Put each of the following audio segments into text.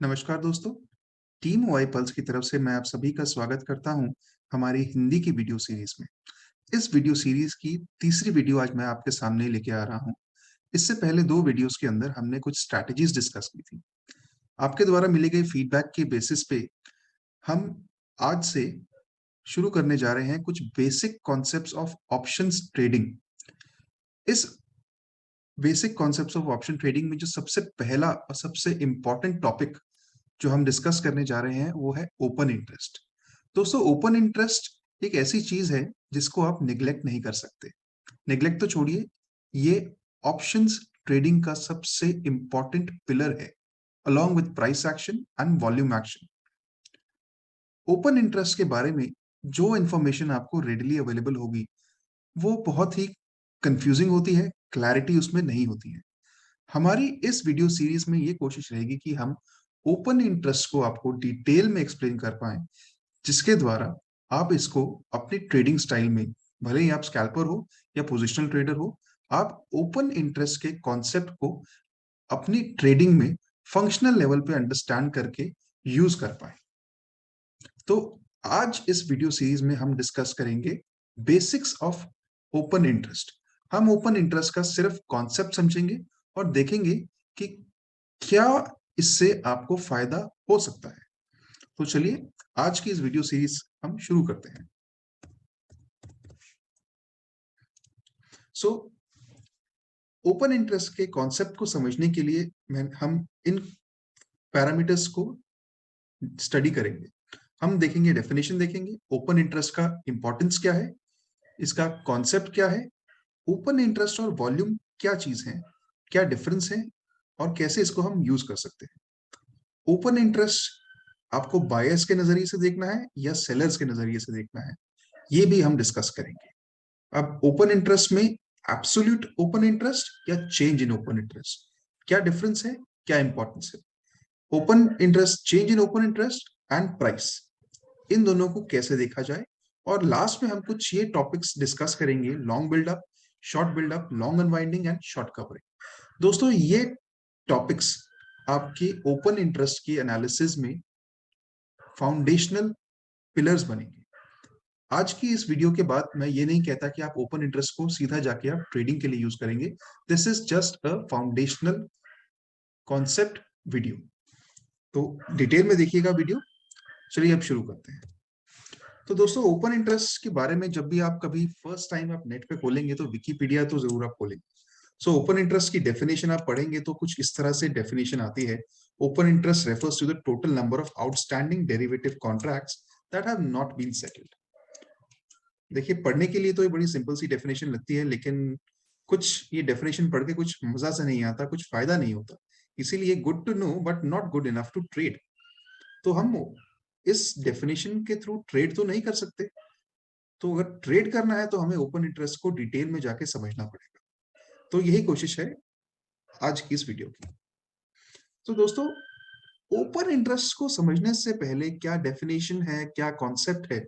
नमस्कार दोस्तों, team why pulse की तरफ से मैं आप सभी का स्वागत करता हूं हमारी हिंदी की वीडियो सीरीज में। इस वीडियो सीरीज की तीसरी वीडियो आज मैं आपके सामने लेके आ रहा हूं। इससे पहले दो वीडियोस के अंदर हमने कुछ स्ट्रैटेजीज डिस्कस की थी। आपके द्वारा मिली गई फीडबैक के बेसिस पे हम आज से शुरू करने जा रहे हैं कुछ basic concepts of options trading. इस basic concepts of option trading में जो सबसे पहला और सबसे इंपॉर्टेंट टॉपिक जो हम डिस्कस करने जा रहे हैं वो है ओपन इंटरेस्ट। दोस्तों, ओपन इंटरेस्ट एक ऐसी चीज है जिसको आप निग्लेक्ट नहीं कर सकते। निग्लेक्ट तो छोड़िए, ये ऑप्शंस ट्रेडिंग का सबसे इंपॉर्टेंट पिलर है, along with price action and volume action. Open interest के बारे में जो इंफॉर्मेशन आपको रेडिली अवेलेबल होगी वो बहुत ही कंफ्यूजिंग होती है, क्लैरिटी उसमें नहीं होती है। हमारी इस वीडियो सीरीज में ये कोशिश रहेगी कि हम ओपन इंटरेस्ट को आपको डिटेल में एक्सप्लेन कर पाएं, जिसके द्वारा आप इसको अपनी ट्रेडिंग स्टाइल में, भले ही आप स्कैल्पर हो या पोजिशनल ट्रेडर हो, आप ओपन इंटरेस्ट के कॉन्सेप्ट को अपनी ट्रेडिंग में फंक्शनल लेवल पे अंडरस्टैंड करके यूज कर पाए। तो आज इस वीडियो सीरीज में हम डिस्कस करेंगे बेसिक्स ऑफ ओपन इंटरेस्ट। हम ओपन इंटरेस्ट का सिर्फ कॉन्सेप्ट समझेंगे और देखेंगे कि क्या इससे आपको फायदा हो सकता है। तो चलिए आज की इस वीडियो सीरीज हम शुरू करते हैं। सो ओपन इंटरेस्ट के कॉन्सेप्ट को समझने के लिए हम इन पैरामीटर्स को स्टडी करेंगे। हम देखेंगे, डेफिनेशन देखेंगे, ओपन इंटरेस्ट का इंपॉर्टेंस क्या है, इसका कॉन्सेप्ट क्या है, ओपन इंटरेस्ट और वॉल्यूम क्या चीज है, क्या डिफरेंस है और कैसे इसको हम यूज कर सकते हैं। ओपन इंटरेस्ट आपको बायर्स के नजरिए से देखना है या सेलर्स के नजरिए से देखना है, ये भी हम डिस्कस करेंगे। अब ओपन इंटरेस्ट में एब्सोल्यूट ओपन इंटरेस्ट या चेंज इन ओपन इंटरेस्ट, क्या डिफरेंस है, क्या इंपॉर्टेंस है। Open interest, change in open interest and price, इन दोनों को कैसे देखा जाए। और लास्ट में हम कुछ ये टॉपिक्स डिस्कस करेंगे, long buildup, short buildup, long unwinding and short covering. दोस्तों, ये टॉपिक्स आपके ओपन इंटरेस्ट की एनालिसिस में फाउंडेशनल पिलर्स बनेंगे। आज की इस वीडियो के बाद मैं ये नहीं कहता कि आप ओपन इंटरेस्ट को सीधा जाके आप ट्रेडिंग के लिए यूज करेंगे। This is just a foundational concept video. तो डिटेल में देखिएगा वीडियो। चलिए अब शुरू करते हैं। तो दोस्तों, ओपन इंटरेस्ट के बारे में जब भी आप कभी फर्स्ट टाइम आप नेट पे खोलेंगे तो विकिपीडिया तो जरूर आप खोलेंगे। सो ओपन इंटरेस्ट की डेफिनेशन आप पढ़ेंगे तो कुछ इस तरह से डेफिनेशन आती है। Open interest refers to the total number of outstanding derivative contracts that have not been settled. देखिए, पढ़ने के लिए तो ये बड़ी सिंपल सी डेफिनेशन लगती है, लेकिन कुछ ये डेफिनेशन पढ़ के कुछ मजा से नहीं आता, कुछ फायदा नहीं होता। इसीलिए good to know but not good enough to trade. तो हम इस डेफिनेशन के थ्रू ट्रेड तो नहीं कर सकते। तो अगर ट्रेड करना है तो हमें ओपन इंटरेस्ट को डिटेल में जाके समझना पड़ेगा। तो यही कोशिश है आज की इस वीडियो की। तो दोस्तों, ओपन इंटरेस्ट को समझने से पहले क्या डेफिनेशन है, क्या कॉन्सेप्ट है,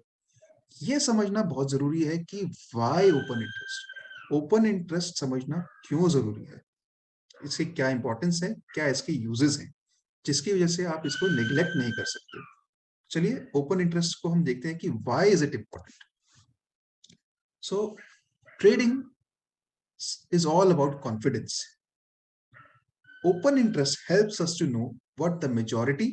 ये समझना बहुत जरूरी है कि why open interest. Open interest समझना क्यों जरूरी है, इसकी क्या इंपॉर्टेंस है, क्या इसके यूजेस हैं, जिसकी वजह से आप इसको निग्लेक्ट नहीं कर सकते। चलिए ओपन इंटरेस्ट को हम देखते हैं कि why is it important. So trading is all about confidence. Open interest helps us to know what the majority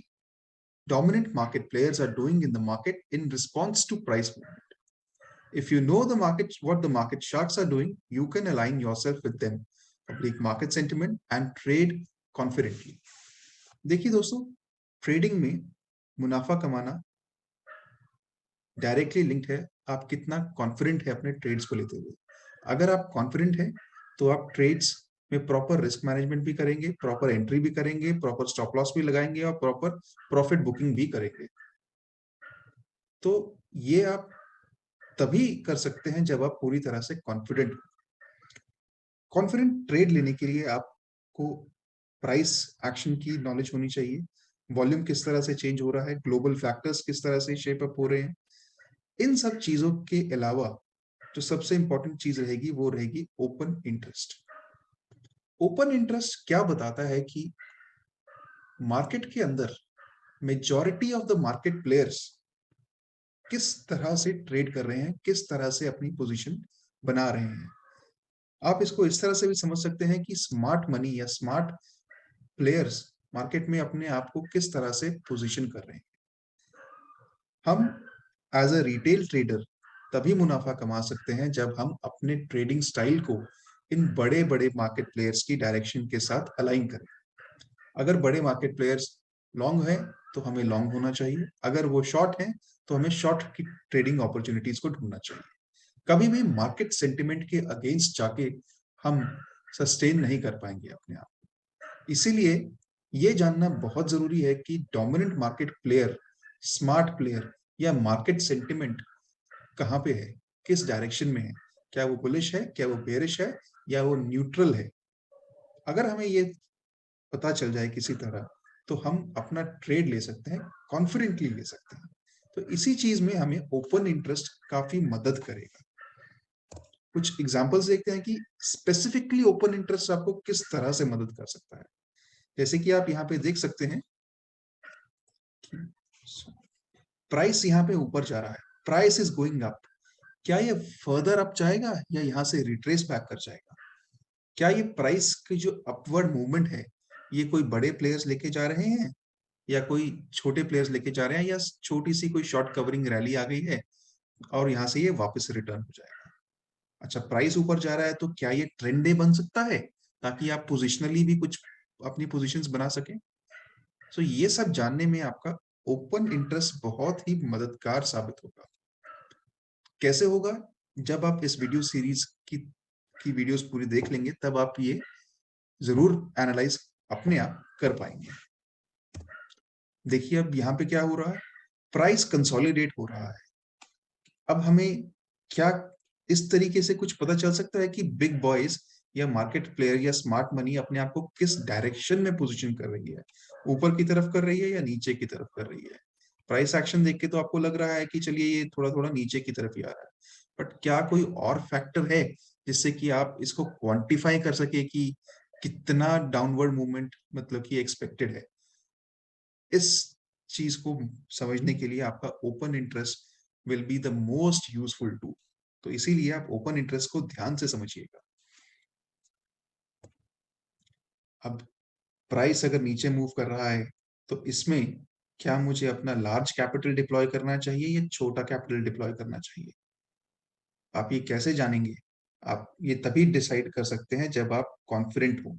dominant market players are doing in the market in response to price movement. If you know the market, what the market sharks are doing, you can align yourself with them, public market sentiment and trade confidently. देखिए दोस्तों, trading में मुनाफा कमाना directly linked है आप कितना confident है अपने ट्रेड्स को लेते हुए। अगर आप कॉन्फिडेंट हैं तो आप ट्रेड्स में प्रॉपर रिस्क मैनेजमेंट भी करेंगे, प्रॉपर एंट्री भी करेंगे, प्रॉपर स्टॉप लॉस भी लगाएंगे और प्रॉपर प्रॉफिट बुकिंग भी करेंगे। तो ये आप तभी कर सकते हैं जब आप पूरी तरह से कॉन्फिडेंट हो। कॉन्फिडेंट ट्रेड लेने के लिए आपको प्राइस एक्शन की नॉलेज होनी चाहिए, वॉल्यूम किस तरह से चेंज हो रहा है, ग्लोबल फैक्टर्स किस तरह से शेप अप हो रहे हैं। इन सब चीजों के अलावा जो सबसे इंपॉर्टेंट चीज रहेगी वो रहेगी ओपन इंटरेस्ट। ओपन इंटरेस्ट क्या बताता है कि मार्केट के अंदर majority of the market players किस तरह से ट्रेड कर रहे हैं, किस तरह से अपनी पोजीशन बना रहे हैं। आप इसको इस तरह से भी समझ सकते हैं कि स्मार्ट मनी या स्मार्ट प्लेयर्स मार्केट में अपने आप को किस तरह से पोजीशन कर रहे हैं। हम एज अ रिटेल ट्रेडर तभी मुनाफा कमा सकते हैं जब हम अपने ट्रेडिंग स्टाइल को इन बड़े बड़े मार्केट प्लेयर्स की डायरेक्शन के साथ अलाइन करें। अगर बड़े मार्केट प्लेयर्स लॉन्ग है तो हमें लॉन्ग होना चाहिए, अगर वो शॉर्ट है तो हमें शॉर्ट की ट्रेडिंग अपॉर्चुनिटीज को ढूंढना चाहिए। कभी भी मार्केट सेंटिमेंट के अगेंस्ट जाके हम सस्टेन नहीं कर पाएंगे अपने आप। इसीलिए ये जानना बहुत जरूरी है कि dominant market player, smart player या मार्केट सेंटिमेंट कहाँ पे है, किस डायरेक्शन में है, क्या वो बुलिश है, क्या वो बेरिश है, या वो न्यूट्रल है। अगर हमें ये पता चल जाए किसी तरह तो हम अपना ट्रेड ले सकते हैं, कॉन्फिडेंटली ले सकते हैं। तो इसी चीज में हमें ओपन इंटरेस्ट काफी मदद करेगा। कुछ एग्जांपल्स देखते हैं कि स्पेसिफिकली ओपन इंटरेस्ट आपको किस तरह से मदद कर सकता है। जैसे कि आप यहाँ पे देख सकते हैं कि प्राइस यहाँ पे ऊपर जा रहा है, प्राइस इज गोइंग अप। क्या ये फर्दर अप जाएगा या यहाँ से रिट्रेस बैक कर जाएगा? क्या ये प्राइस की जो अपवर्ड मूवमेंट है ये कोई बड़े प्लेयर्स लेके जा रहे हैं या कोई छोटे प्लेयर्स लेके जा रहे हैं, या छोटी सी कोई शॉर्ट कवरिंग रैली आ गई है और यहाँ से ये वापस रिटर्न हो जाएगा? अच्छा, प्राइस ऊपर जा रहा है तो क्या ये ट्रेंड डे बन सकता है ताकि आप पोजिशनली भी कुछ अपनी पोजीशंस बना सकें? तो ये सब जानने में आपका ओपन इंटरेस्ट बहुत ही मददगार साबित होगा। कैसे होगा? जब आप इस वीडियो सीरीज की वीडियोस पूरी देख लेंगे तब आप ये जरूर एनालाइज अपने आप कर पाएंगे। देखिए अब यहाँ पे क्या हो रहा है, प्राइस कंसोलिडेट हो रहा है। अब हमें क्या इस तरीके से कुछ पता चल सकता है कि बिग बॉयज या मार्केट प्लेयर या स्मार्ट मनी अपने आप को किस डायरेक्शन में पोजीशन कर रही है, ऊपर की तरफ कर रही है या नीचे की तरफ कर रही है? प्राइस एक्शन देख के तो आपको लग रहा है कि चलिए ये थोड़ा थोड़ा नीचे की तरफ ही आ रहा है, बट क्या कोई और फैक्टर है जिससे कि आप इसको क्वांटिफाई कर सके कि कितना डाउनवर्ड मूवमेंट मतलब कि एक्सपेक्टेड है? इस चीज को समझने के लिए आपका open interest will be the most useful tool. तो इसीलिए आप ओपन इंटरेस्ट को ध्यान से समझिएगा। अब प्राइस अगर नीचे मूव कर रहा है तो इसमें क्या मुझे अपना लार्ज कैपिटल डिप्लॉय करना चाहिए या छोटा कैपिटल डिप्लॉय करना चाहिए? आप ये कैसे जानेंगे? आप ये तभी डिसाइड कर सकते हैं जब आप कॉन्फिडेंट हो।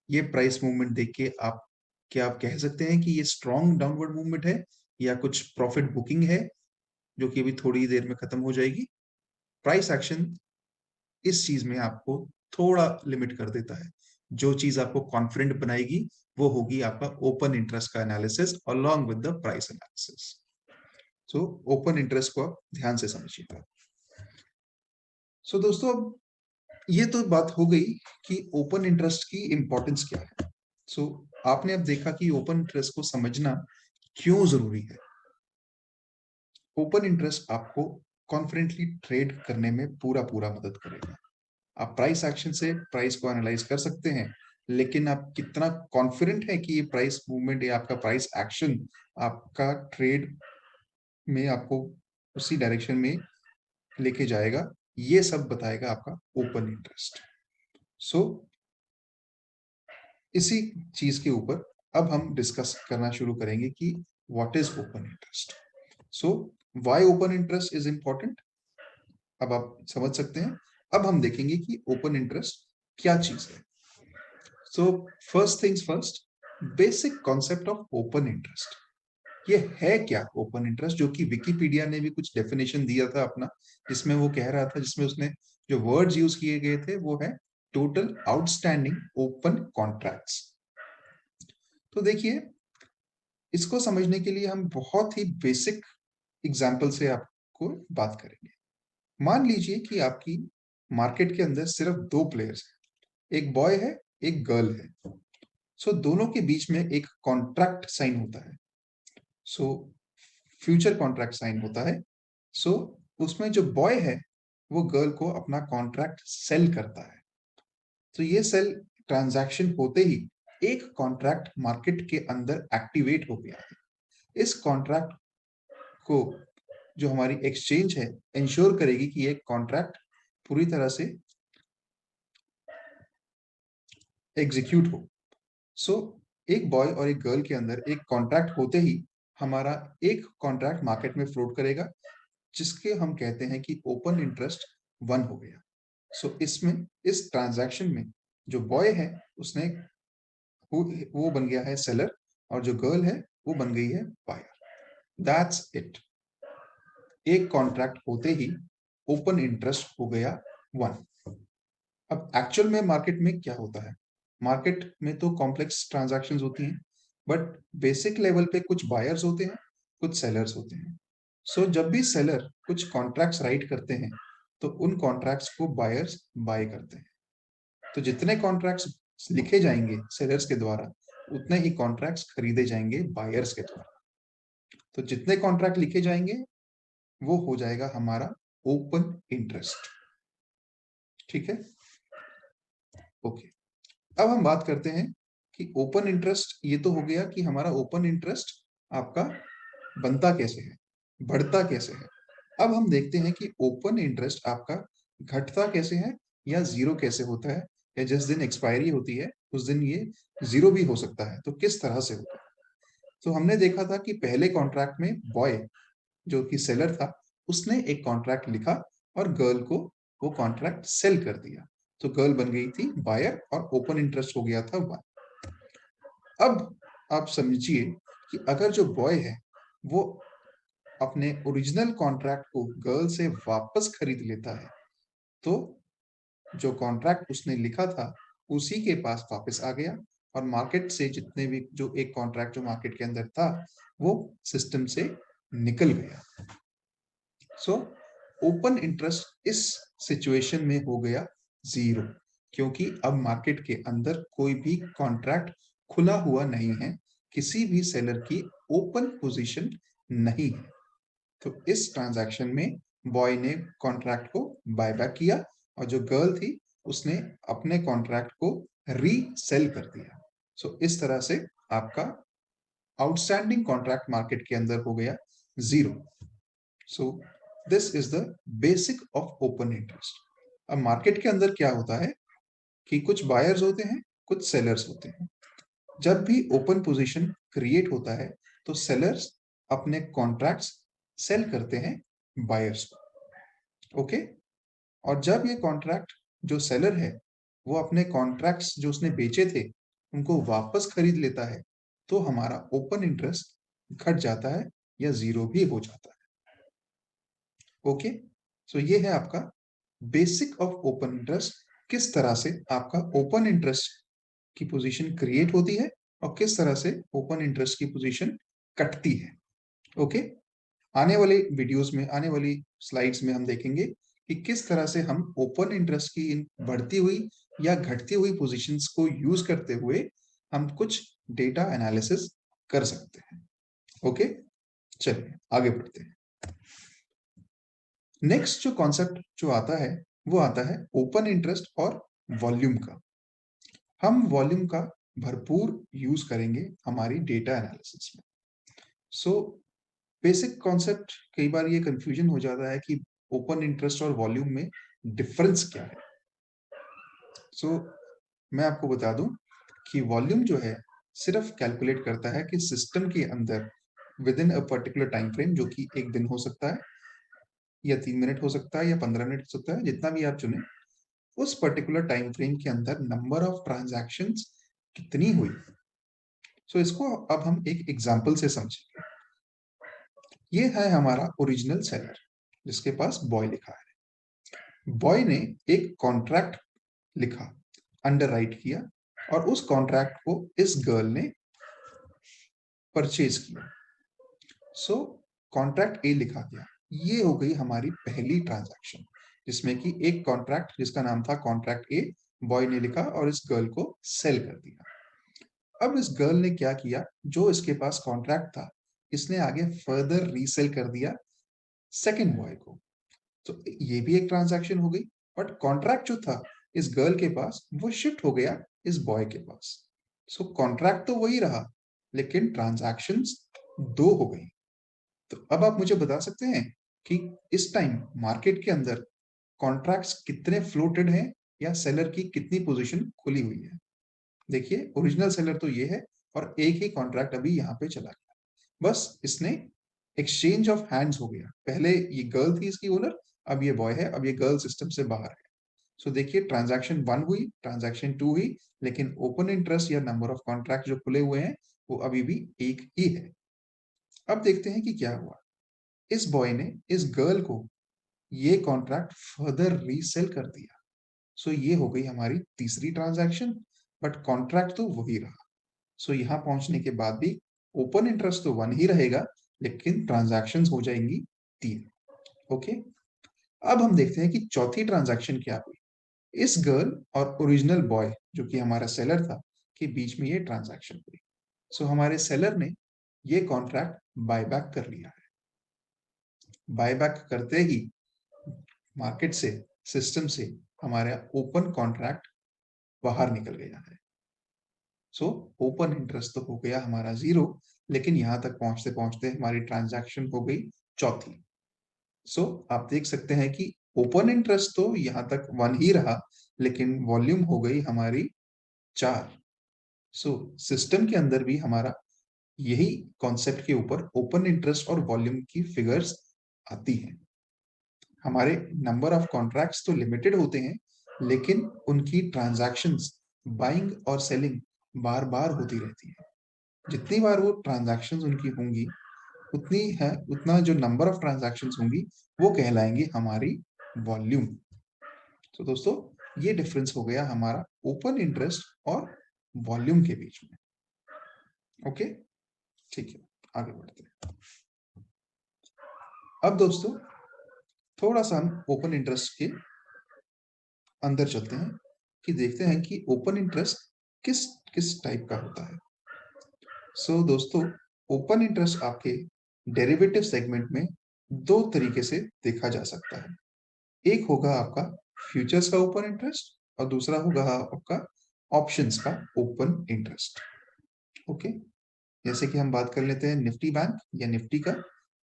ये प्राइस मूवमेंट देख के आप क्या आप कह सकते हैं कि ये स्ट्रॉन्ग डाउनवर्ड मूवमेंट है या कुछ प्रॉफिट बुकिंग है जो कि अभी थोड़ी देर में खत्म हो जाएगी? प्राइस एक्शन इस चीज में आपको थोड़ा लिमिट कर देता है। जो चीज आपको कॉन्फिडेंट बनाएगी वो होगी आपका ओपन इंटरेस्ट का analysis along with the price analysis. So open interest को आप ध्यान से समझिएगा। सो दोस्तों, अब ये तो बात हो गई कि ओपन इंटरेस्ट की इंपॉर्टेंस क्या है। सो आपने अब देखा कि ओपन इंटरेस्ट को समझना क्यों जरूरी है। ओपन इंटरेस्ट आपको कॉन्फिडेंटली ट्रेड करने में पूरा पूरा मदद करेगा। आप प्राइस एक्शन से प्राइस को एनालाइज कर सकते हैं, लेकिन आप कितना कॉन्फिडेंट है कि ये प्राइस मूवमेंट या आपका प्राइस एक्शन आपका ट्रेड में आपको उसी डायरेक्शन में लेके जाएगा, ये सब बताएगा आपका ओपन इंटरेस्ट। सो इसी चीज के ऊपर अब हम डिस्कस करना शुरू करेंगे कि what is open interest. So why open interest is important, अब आप समझ सकते हैं। अब हम देखेंगे कि ओपन इंटरेस्ट क्या चीज है। So first things first, basic concept of open interest. ये है क्या ओपन इंटरेस्ट, जो कि विकिपीडिया ने भी कुछ डेफिनेशन दिया था अपना, जिसमें वो कह रहा था, जिसमें उसने जो वर्ड्स यूज किए गए थे वो है टोटल आउटस्टैंडिंग ओपन कॉन्ट्रैक्ट्स। तो देखिए, इसको समझने के लिए हम बहुत ही बेसिक एग्जाम्पल से आपको बात करेंगे। मान लीजिए कि आपकी मार्केट के अंदर सिर्फ दो प्लेयर्स हैं, एक बॉय है, एक गर्ल है। सो दोनों के बीच में एक कॉन्ट्रैक्ट साइन होता है। सो फ्यूचर कॉन्ट्रैक्ट साइन होता है। सो उसमें जो बॉय है वो गर्ल को अपना कॉन्ट्रैक्ट सेल करता है। तो ये सेल ट्रांजैक्शन होते ही एक कॉन्ट्रैक्ट मार्केट के अंदर एक्टिवेट हो गया है। इस कॉन्ट्रैक्ट को जो हमारी एक्सचेंज है इंश्योर करेगी कि ये कॉन्ट्रैक्ट पूरी तरह से एग्जीक्यूट हो। सो एक बॉय और एक गर्ल के अंदर एक कॉन्ट्रैक्ट होते ही हमारा एक कॉन्ट्रैक्ट मार्केट में फ्लोट करेगा, जिसके हम कहते हैं कि ओपन इंटरेस्ट 1 हो गया। सो इसमें इस ट्रांजैक्शन में जो बॉय है उसने वो बन गया है सेलर, और जो गर्ल है वो बन गई है बायर। That's it. एक कॉन्ट्रैक्ट होते ही ओपन इंटरेस्ट हो गया 1। अब एक्चुअल में मार्केट में क्या होता है? मार्केट में तो कॉम्प्लेक्स ट्रांजैक्शंस होती हैं, बट बेसिक लेवल पे कुछ बायर्स होते हैं, कुछ सेलर्स होते हैं। सो जब भी सेलर कुछ कॉन्ट्रैक्ट्स राइट करते हैं, तो उन कॉन्ट्रैक्ट्स को बायर्स बाय करते हैं। तो जितने कॉन्ट्रैक्ट्स लिखे जाएंगे सेलर्स के द्वारा, उतने ही कॉन्ट्रैक्ट्स खरीदे जाएंगे बायर्स के द्वारा। तो जितने कॉन्ट्रैक्ट लिखे जाएंगे वो हो जाएगा हमारा ओपन इंटरेस्ट। ठीक है, ओके। अब हम बात करते हैं कि ओपन इंटरेस्ट, ये तो हो गया कि हमारा ओपन इंटरेस्ट आपका बनता कैसे है, बढ़ता कैसे है। अब हम देखते हैं कि ओपन इंटरेस्ट आपका घटता कैसे है या जीरो कैसे होता है, या जिस दिन एक्सपायरी होती है उस दिन ये जीरो भी हो सकता है। तो किस तरह से होता है? तो हमने देखा था कि पहले कॉन्ट्रैक्ट में बॉय जो कि सेलर था, उसने एक कॉन्ट्रैक्ट लिखा और गर्ल को वो कॉन्ट्रैक्ट सेल कर दिया। तो गर्ल बन गई थी बायर और ओपन इंटरेस्ट हो गया था 1। अब आप समझिए कि अगर जो बॉय है वो अपने ओरिजिनल कॉन्ट्रैक्ट को गर्ल से वापस खरीद लेता है, तो जो कॉन्ट्रैक्ट उसने लिखा था उसी के पास वापस आ गया, और मार्केट से जितने भी जो एक कॉन्ट्रैक्ट जो मार्केट के अंदर था वो सिस्टम से निकल गया। सो ओपन इंटरेस्ट इस सिचुएशन में हो गया जीरो, क्योंकि अब मार्केट के अंदर कोई भी कॉन्ट्रैक्ट खुला हुआ नहीं है, किसी भी सेलर की ओपन पोजीशन नहीं है। तो इस ट्रांजैक्शन में बॉय ने कॉन्ट्रैक्ट को बाय बैक किया, और जो गर्ल थी उसने अपने कॉन्ट्रैक्ट को रीसेल कर दिया। सो इस तरह से आपका आउटस्टैंडिंग कॉन्ट्रैक्ट मार्केट के अंदर हो गया zero. So this is the basic of open interest. अब मार्केट के अंदर क्या होता है कि कुछ बायर्स होते हैं, कुछ सेलर्स होते हैं। जब भी ओपन पोजीशन क्रिएट होता है तो सेलर्स अपने कॉन्ट्रैक्ट्स सेल करते हैं बायर्स को। ओके, और जब ये कॉन्ट्रैक्ट जो सेलर है वो अपने कॉन्ट्रैक्ट्स जो उसने बेचे थे उनको वापस खरीद लेता है, तो हमारा ओपन इंटरेस्ट घट जाता है या जीरो भी हो जाता है। ओके, सो ये है आपका बेसिक ऑफ ओपन इंटरेस्ट, किस तरह से आपका ओपन इंटरेस्ट की पोजीशन क्रिएट होती है और किस तरह से ओपन इंटरेस्ट की पोजीशन कटती है। ओके, आने वाले वीडियोस में, आने वाली स्लाइड्स में हम देखेंगे कि किस तरह से हम ओपन इंटरेस्ट की इन बढ़ती हुई या घटती हुई पोजीशंस को यूज करते हुए हम कुछ डेटा एनालिसिस कर सकते हैं। ओके, चलिए आगे बढ़ते हैं। नेक्स्ट जो कॉन्सेप्ट जो आता है वो आता है ओपन इंटरेस्ट और वॉल्यूम का। हम वॉल्यूम का भरपूर यूज करेंगे हमारी डेटा एनालिसिस में। सो बेसिक कॉन्सेप्ट, कई बार ये कंफ्यूजन हो जाता है कि ओपन इंटरेस्ट और वॉल्यूम में डिफरेंस क्या है। सो मैं आपको बता दूं कि वॉल्यूम जो है सिर्फ कैलकुलेट करता है कि सिस्टम के अंदर with in a particular time frame, जो कि एक दिन हो सकता है या 3 मिनट हो सकता है या 15 मिनट हो सकता है, जितना भी आप चुने, उस पर्टिकुलर टाइम फ्रेम के अंदर नंबर ऑफ ट्रांजैक्शंस कितनी हुई। सो इसको अब हम एक एग्जांपल से समझेंगे। ये है हमारा ओरिजिनल सेलर जिसके पास बॉय लिखा है। बॉय ने एक कॉन्ट्रैक्ट लिखा, अंडरराइट किया, और उस कॉन्ट्रैक्ट को इस गर्ल ने परचेज किया। सो कॉन्ट्रैक्ट ए लिखा गया। ये हो गई हमारी पहली ट्रांजैक्शन, जिसमें कि एक कॉन्ट्रैक्ट जिसका नाम था कॉन्ट्रैक्ट ए, बॉय ने लिखा और इस गर्ल को सेल कर दिया। अब इस गर्ल ने क्या किया, जो इसके पास कॉन्ट्रैक्ट था इसने आगे फर्दर रीसेल कर दिया सेकंड बॉय को। तो ये भी एक ट्रांजैक्शन हो गई, बट कॉन्ट्रैक्ट जो था इस गर्ल के पास वो शिफ्ट हो गया इस बॉय के पास। सो कॉन्ट्रैक्ट तो वही रहा, लेकिन ट्रांजैक्शंस 2 हो गई। तो अब आप मुझे बता सकते हैं कि इस टाइम मार्केट के अंदर कॉन्ट्रैक्ट्स कितने फ्लोटेड हैं या सेलर की कितनी पोजीशन खुली हुई है? देखिए, ओरिजिनल सेलर तो ये है और एक ही कॉन्ट्रैक्ट अभी यहाँ पे चला गया। बस इसने एक्सचेंज ऑफ हैंड्स हो गया। पहले ये गर्ल थी इसकी ओनर, अब ये बॉय है, अब ये गर्ल सिस्टम से बाहर है। सो देखिए, ट्रांज़ैक्शन 1 हुई, ट्रांज़ैक्शन 2 हुई, लेकिन ओपन इंटरेस्ट या नंबर ऑफ कॉन्ट्रैक्ट जो खुले हुए हैं, वो अभी भी एक ही है। अब देखते हैं कि क्या हुआ। इस बॉय ने इस गर्ल को ये कॉन्ट्रैक्ट फर्दर रीसेल कर दिया। सो ये हो गई हमारी तीसरी ट्रांज़ैक्शन, बट कॉन्ट्रैक्ट तो वही रहा। सो यहाँ पहुँचने के बाद भी ओपन इंटरेस्ट तो 1 ही रहेगा, लेकिन ट्रांज़ैक्शंस हो जाएँगी 3। ओके? अब हम देखते हैं कि चौथी ट्रांज़ैक्शन क्या हुई। इस गर्ल और ओरिजिनल बॉय जो कि हमारा सेलर था, के बीच में ये ट्रांज़ैक्शन हुई। सो हमारे सेलर ने ये कॉन्ट्रैक्ट बाय बैक कर लिया है। बाय बैक करते ही मार्केट से, सिस्टम से हमारा ओपन कॉन्ट्रैक्ट बाहर निकल गया है। सो ओपन इंटरेस्ट तो हो गया हमारा 0, लेकिन यहाँ तक पहुँचते-पहुँचते हमारी ट्रांज़ैक्शन हो गई चौथी। सो आप देख सकते हैं कि ओपन इंटरेस्ट तो यहाँ तक 1 ही रहा, लेकिन वॉल्यूम हो गई हमारी 4। सो सिस्टम के अंदर भी हमारा यही कॉन्सेप्ट के ऊपर ओपन इंटरेस्ट और वॉल्यूम की फिगर्स आती हैं। हमारे नंबर ऑफ कॉन्ट्रैक्ट्स तो लिमिटेड होते हैं, लेकिन उनकी ट्रांज़ैक्शंस बाइंग और सेलिंग बार-बार होती रहती है। जितनी बार वो ट्रांज़ैक्शंस उनकी होंगी, उतनी है उतना जो नंबर ऑफ ट्रांज़ैक्शंस होंगी, वो कहलाएँगी हमारी वॉल्यूम। तो दोस्तों, ये डिफरेंस हो गया हमारा ओपन इंटरेस्ट और वॉल्यूम के बीच में। ओके? ठीक है, आगे बढ़ते हैं। अब दोस्तों, थोड़ा-सा हम ओपन इंटरेस्ट के अंदर चलते हैं कि देखते हैं कि ओपन इंटरेस्ट किस किस टाइप का होता है। सो दोस्तों, ओपन इंटरेस्ट आपके डेरिवेटिव सेगमेंट में 2 तरीके से देखा जा सकता है। एक होगा आपका फ्यूचर्स का ओपन इंटरेस्ट और दूसरा होगा आपका ऑप्शंस का ओपन इंटरेस्ट। ओके? जैसे कि हम बात कर लेते हैं निफ्टी बैंक या निफ्टी का,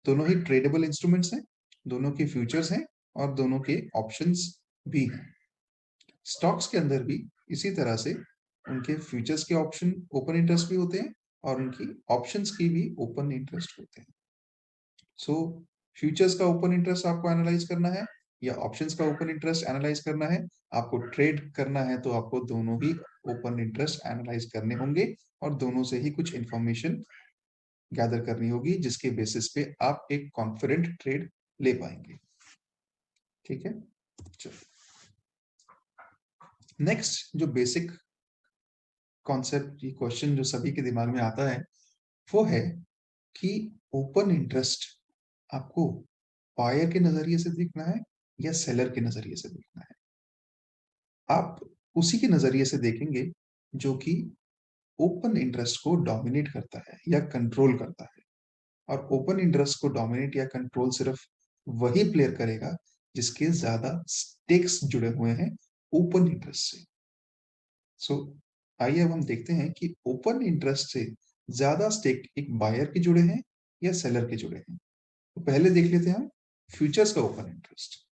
दोनों ही ट्रेडेबल इंस्ट्रूमेंट्स हैं, दोनों के फ्यूचर्स हैं और दोनों के ऑप्शंस भी हैं। स्टॉक्स के अंदर भी इसी तरह से उनके फ्यूचर्स के ऑप्शन ओपन इंटरेस्ट भी होते हैं और उनकी ऑप्शंस की भी ओपन इंटरेस्ट होते हैं। सो फ्यूचर्स का ओपन इंटरेस्ट आपको एनालाइज करना है या ऑप्शंस का ओपन इंटरेस्ट एनालाइज करना है, आपको ट्रेड करना है तो आपको दोनों ही ओपन इंटरेस्ट एनालाइज करने होंगे और दोनों से ही कुछ इंफॉर्मेशन गैदर करनी होगी जिसके बेसिस पे आप एक कॉन्फिडेंट ट्रेड ले पाएंगे। ठीक है? चलो, नेक्स्ट जो बेसिक कॉन्सेप्ट, ये क्वेश्चन जो सभी के दिमाग में आता है, वो है कि ओपन इंटरेस्ट आपको बायर के नजरिए से देखना है या सेलर के नजरिए से देखना है। आप उसी के नजरिए से देखेंगे जो कि ओपन इंटरेस्ट को डोमिनेट करता है या कंट्रोल करता है। और ओपन इंटरेस्ट को डोमिनेट या कंट्रोल सिर्फ वही प्लेयर करेगा जिसके ज्यादा स्टेक्स जुड़े हुए हैं ओपन इंटरेस्ट से। सो आइए अब हम देखते हैं कि ओपन इंटरेस्ट से ज्यादा स्टेक एक बायर के जुड़े हैं या सेलर के जुड़े हैं। तो पहले देख लेते हैं हम फ्यूचर्स का ओपन इंटरेस्ट।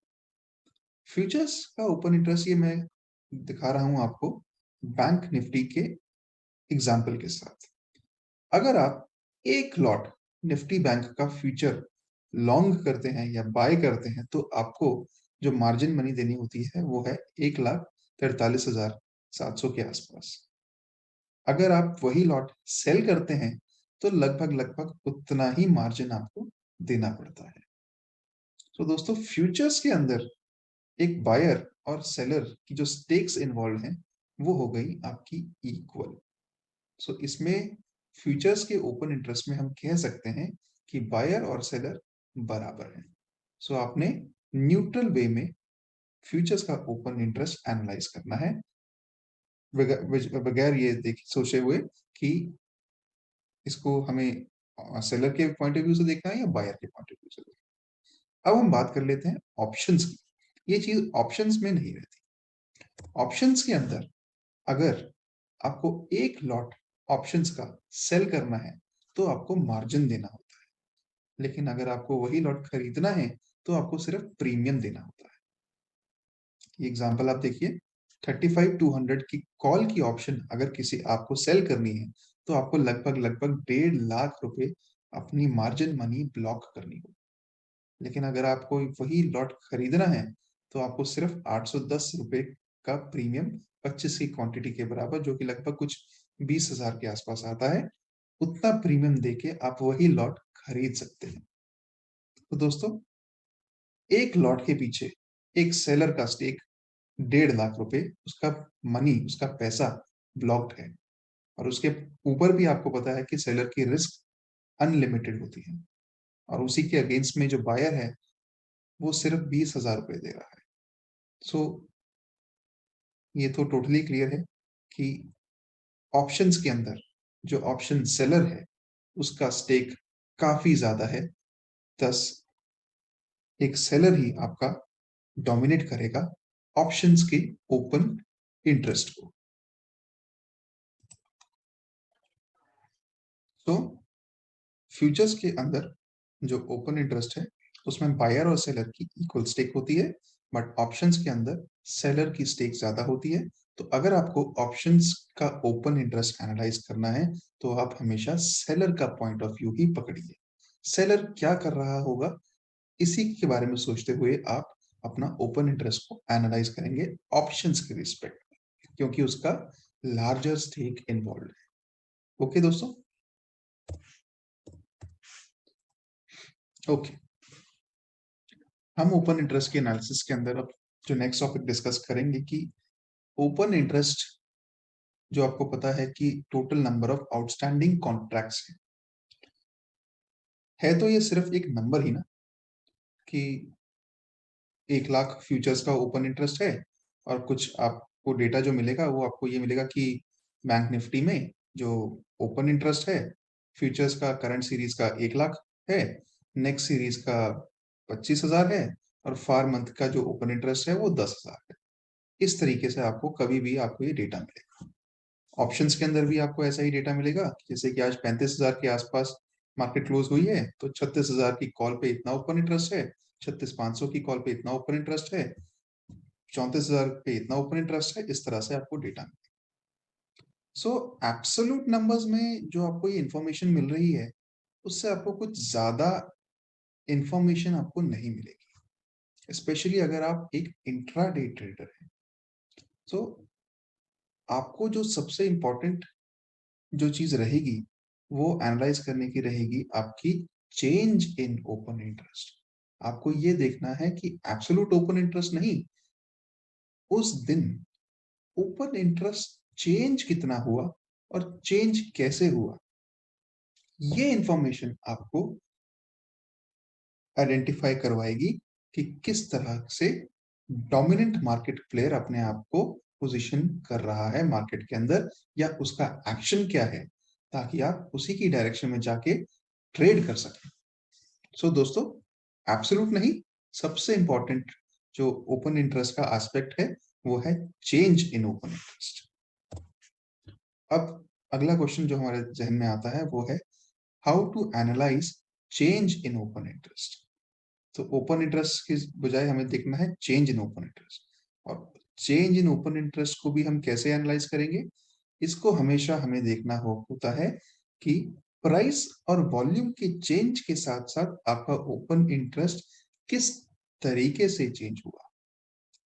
फ्यूचर्स का ओपन इंटरेस्ट ये मैं दिखा रहा हूं आपको बैंक निफ्टी के एग्जाम्पल के साथ। अगर आप एक लॉट निफ्टी बैंक का फ्यूचर लॉन्ग करते हैं या बाय करते हैं तो आपको जो मार्जिन मनी देनी होती है वो है 1,43,700 के आसपास। अगर आप वही लॉट सेल करते हैं तो लगभग लगभग उतना ही मार्जिन आपको देना पड़ता है। तो दोस्तों, फ्यूचर्स के अंदर एक बायर और सेलर की जो स्टेक्स इन्वॉल्व हैं वो हो गई आपकी इक्वल। सो इसमें फ्यूचर्स के ओपन इंटरेस्ट में हम कह सकते हैं कि बायर और सेलर बराबर हैं। सो आपने न्यूट्रल वे में फ्यूचर्स का ओपन इंटरेस्ट एनालाइज करना है, बगैर ये देख सोचे हुए कि इसको हमें सेलर के पॉइंट ऑफ व्यू से देखना है या बायर के पॉइंट ऑफ व्यू से देखना है। अब हम बात कर लेते हैं ऑप्शंस की। ये चीज ऑप्शंस में नहीं रहती। ऑप्शंस के अंदर अगर आपको एक लॉट ऑप्शंस का सेल करना है तो आपको मार्जिन देना होता है। लेकिन अगर आपको वही लॉट खरीदना है, तो आपको सिर्फ प्रीमियम देना होता है। ये एग्जांपल आप देखिए, 35-200 की कॉल की ऑप्शन अगर किसी आपको सेल करनी है, तो आपको लगभग 1.5 लाख रुपए अपनी मार्जिन मनी ब्लॉक करनी होगी। लेकिन अगर आपको वही लॉट खरीदना है, तो आपको सिर्फ 810 रुपए का प्रीमियम 25 की क्वांटिटी के बराबर, जो कि लगभग कुछ 20,000 के आसपास आता है, उतना प्रीमियम देके आप वही लॉट खरीद सकते हैं। तो दोस्तों, एक लॉट के पीछे एक सेलर का स्टेक 1.5 लाख रुपए, उसका मनी, उसका पैसा ब्लॉक्ड है। और उसके ऊपर भी आपको पता है कि सेलर की रिस्क अनलिमिटेड होती है, और उसी के अगेंस्ट में जो बायर है, वो सिर्फ 20,000 रुपए दे रहा है। सो ये तो टोटली क्लियर है कि ऑप्शंस के अंदर जो ऑप्शन सेलर है, उसका स्टेक काफी ज्यादा है। दस एक सेलर ही आपका डोमिनेट करेगा ऑप्शंस के ओपन इंटरेस्ट को। तो फ्यूचर्स के अंदर जो ओपन इंटरेस्ट है, उसमें बायर और सेलर की इक्वल स्टेक होती है, बट ऑप्शंस के अंदर सेलर की स्टेक ज्यादा होती है। तो अगर आपको ऑप्शंस का ओपन इंटरेस्ट एनालाइज करना है, तो आप हमेशा सेलर का पॉइंट ऑफ व्यू ही पकड़िए। सेलर क्या कर रहा होगा, इसी के बारे में सोचते हुए आप अपना ओपन इंटरेस्ट को एनालाइज करेंगे ऑप्शंस के रिस्पेक्ट में, क्योंकि उसका लार्जर स्टेक इन्वॉल्व है। ओके दोस्तों, ओके। हम ओपन इंटरेस्ट के एनालिसिस के अंदर अब जो नेक्स्ट टॉपिक डिस्कस करेंगे कि ओपन इंटरेस्ट, जो आपको पता है कि total number of outstanding contracts है, तो ये सिर्फ एक नंबर ही ना, कि 1 लाख फ्यूचर्स का ओपन इंटरेस्ट है, और कुछ आपको डेटा जो मिलेगा वो आपको ये मिलेगा कि बैंक निफ्टी में जो ओपन इंटरेस्ट है फ्यूचर्स का, करंट सीरीज का 1 लाख है, नेक्स्ट सीरीज का 25,000 है, और फार मंथ का जो ओपन इंटरेस्ट है वो 10,000 है। इस तरीके से आपको कभी भी आपको ये डेटा मिलेगा। ऑप्शंस के अंदर भी आपको ऐसा ही डेटा मिलेगा, जैसे कि आज 35,000 के आसपास मार्केट क्लोज हुई है, तो 36,000 की कॉल पे इतना ओपन इंटरेस्ट है, 36,500 की कॉल पे इतना ओपन इंटरेस्ट है, 34,000 पे इतना ओपन इंटरेस्ट है। इस तरह से आपको डेटा मिलेगा। सो एब्सोल्यूट नंबर्स में जो आपको ये इंफॉर्मेशन मिल रही है, उससे आपको कुछ ज्यादा इंफॉर्मेशन आपको नहीं मिलेगी, स्पेशली अगर आप एक इंट्राडे ट्रेडर हैं। तो आपको जो सबसे इंपॉर्टेंट जो चीज रहेगी, वो एनालाइज करने की रहेगी आपकी चेंज इन ओपन इंटरेस्ट। आपको ये देखना है कि एब्सोल्यूट ओपन इंटरेस्ट नहीं, उस दिन ओपन इंटरेस्ट चेंज कितना हुआ और चेंज कैसे हुआ। ये इंफॉर्मेशन आपको आइडेंटिफाई करवाएगी कि किस तरह से डोमिनेंट मार्केट प्लेयर अपने आप को पोजीशन कर रहा है मार्केट के अंदर, या उसका एक्शन क्या है, ताकि आप उसी की डायरेक्शन में जाके ट्रेड कर सकें। सो दोस्तों, एब्सोल्यूट नहीं, सबसे इंपॉर्टेंट जो ओपन इंटरेस्ट का एस्पेक्ट है, वो है चेंज इन ओपन इंटरेस्ट। अब अगला क्वेश्चन जो हमारे जहन में आता है वो है, how to analyze change in open interest. तो ओपन इंटरेस्ट की बजाय हमें देखना है चेंज इन ओपन इंटरेस्ट। और चेंज इन ओपन इंटरेस्ट को भी हम कैसे एनालाइज करेंगे, इसको हमेशा हमें देखना होता है कि प्राइस और वॉल्यूम के चेंज के साथ साथ आपका ओपन इंटरेस्ट किस तरीके से चेंज हुआ,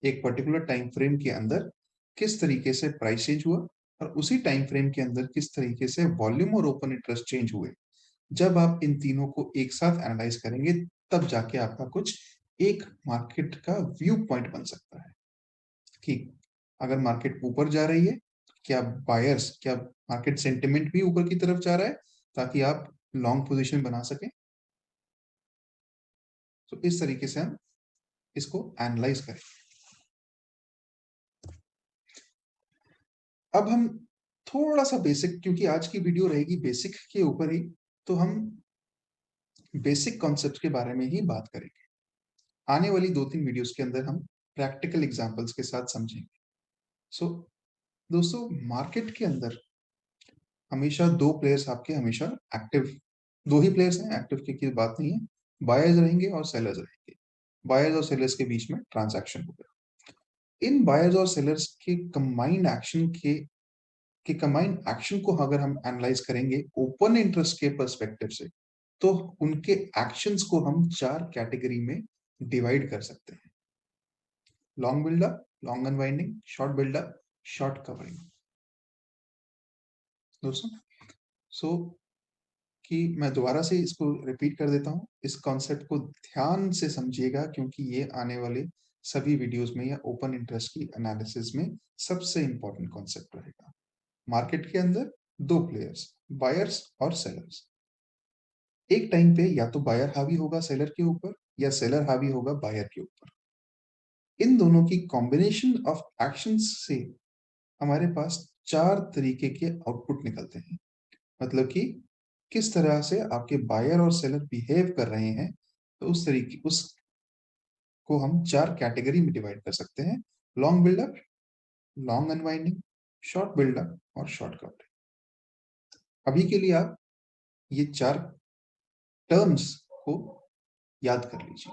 एक पर्टिकुलर टाइम फ्रेम के अंदर किस तरीके से प्राइस चेंज हुआ, और उसी टाइम फ्रेम के अंदर किस तरीके से वॉल्यूम और ओपन इंटरेस्ट चेंज हुए। जब आप इन तीनों को एक साथ एनालाइज करेंगे, तब जाके आपका कुछ एक मार्केट का व्यू पॉइंट बन सकता है कि अगर मार्केट ऊपर जा रही है, क्या बायर्स, क्या मार्केट सेंटिमेंट भी ऊपर की तरफ जा रहा है, ताकि आप लॉन्ग पोजीशन बना सकें। तो इस तरीके से हम इसको एनालाइज करें। अब हम थोड़ा सा बेसिक, क्योंकि आज की वीडियो रहेगी बेसिक के ऊपर ही, तो हम बेसिक कॉन्सेप्ट के बारे में ही बात करेंगे। आने वाली 2-3 वीडियोस के अंदर हम प्रैक्टिकल एग्जांपल्स के साथ समझेंगे। सो दोस्तों, मार्केट के अंदर हमेशा 2 प्लेयर्स आपके हमेशा एक्टिव, 2 ही प्लेयर्स हैं, एक्टिव की बात नहीं है। बायर्स रहेंगे और सेलर्स रहेंगे। बायर्स और सेलर्स के बीच में ट्रांज़ैक्शन होगा। इन बायर्स और सेलर्स के कंबाइंड एक्शन को अगर हम एनालाइज़ करेंगे ओपन इंटरेस्ट के पर्सपेक्टिव से, तो उनके एक्शंस को हम 4 कैटेगरी में डिवाइड कर सकते हैं। Long buildup, long unwinding, short buildup, short covering. दोस्तों, सो कि मैं दोबारा से इसको रिपीट कर देता हूँ। इस कॉन्सेप्ट को ध्यान से समझिएगा क्योंकि ये आने वाले सभी वीडियोज़ में या ओपन इंटरेस्ट की एनालिसिस में सबसे इम्पोर्टेंट कॉन्सेप्ट रहेगा। मार्केट के अंदर 2 प्लेयर्स, बायर्स और सेलर्स। एक टाइम पे या तो बायर हावी होगा सेलर के ऊपर या सेलर हावी होगा बायर के ऊपर। इन दोनों की कॉम्बिनेशन ऑफ एक्शंस से हमारे पास 4 तरीके के आउटपुट निकलते हैं। मतलब कि किस तरह से आपके बायर और सेलर बिहेव कर रहे हैं, तो उसको हम 4 कैटेगरी में डिवाइड कर सकते हैं। Long buildup, long unwinding, short buildup और शॉर्ट कवरिंग। अभी के लिए आप ये 4 टर्म्स को याद कर लीजिए।